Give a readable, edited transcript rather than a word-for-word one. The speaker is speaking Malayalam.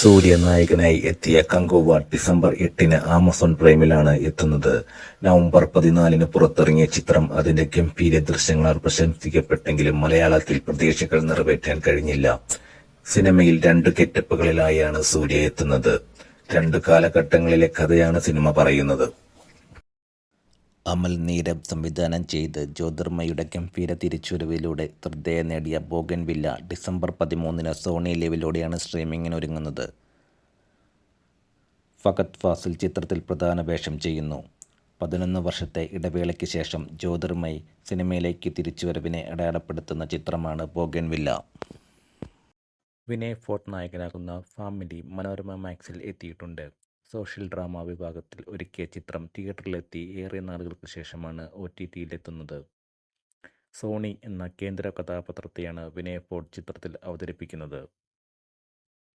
സൂര്യ നായകനായി എത്തിയ കങ്കോവ ഡിസംബർ 8-ന് ആമസോൺ പ്രൈമിലാണ് എത്തുന്നത്. നവംബർ 14-ന് പുറത്തിറങ്ങിയ ചിത്രം അതിന്റെ ഗംഭീര ദൃശ്യങ്ങളാൽ പ്രശംസിക്കപ്പെട്ടെങ്കിലും മലയാളത്തിൽ പ്രതീക്ഷകൾ നിറവേറ്റാൻ കഴിഞ്ഞില്ല. സിനിമയിൽ 2 ഗെറ്റപ്പുകളിലായാണ് സൂര്യ എത്തുന്നത്. 2 കാലഘട്ടങ്ങളിലെ കഥയാണ് സിനിമ പറയുന്നത്. അമൽ നീരബ് സംവിധാനം ചെയ്ത് ജ്യോതിർമയുടെ ഗംഭീര തിരിച്ചുവരവിലൂടെ ശ്രദ്ധേയ നേടിയ ബോഗൻവില്ല ഡിസംബർ 13-ന് സോണി ലിവിലൂടെയാണ് സ്ട്രീമിങ്ങിനൊരുങ്ങുന്നത്. ഫഹദ് ഫാസിൽ ചിത്രത്തിൽ പ്രധാന വേഷം ചെയ്യുന്നു. 11 വർഷത്തെ ഇടവേളയ്ക്ക് ശേഷം ജ്യോതിർമയ് സിനിമയിലേക്ക് തിരിച്ചുവരവിനെ അടയാളപ്പെടുത്തുന്ന ചിത്രമാണ് ബോഗൻവില്ല. വിനയ് ഫോർട്ട് നായകനാകുന്ന ഫാമിലി മനോരമ മാക്സിൽ എത്തിയിട്ടുണ്ട്. സോഷ്യൽ ഡ്രാമ വിഭാഗത്തിൽ ഒരുക്കിയ ചിത്രം തിയേറ്ററിലെത്തി ഏറെ നാളുകൾക്ക് ശേഷമാണ് OTT-യിലെത്തുന്നത്. സോണി എന്ന കേന്ദ്ര കഥാപാത്രത്തെയാണ് വിനയ് ഫോർട്ട് ചിത്രത്തിൽ അവതരിപ്പിക്കുന്നത്.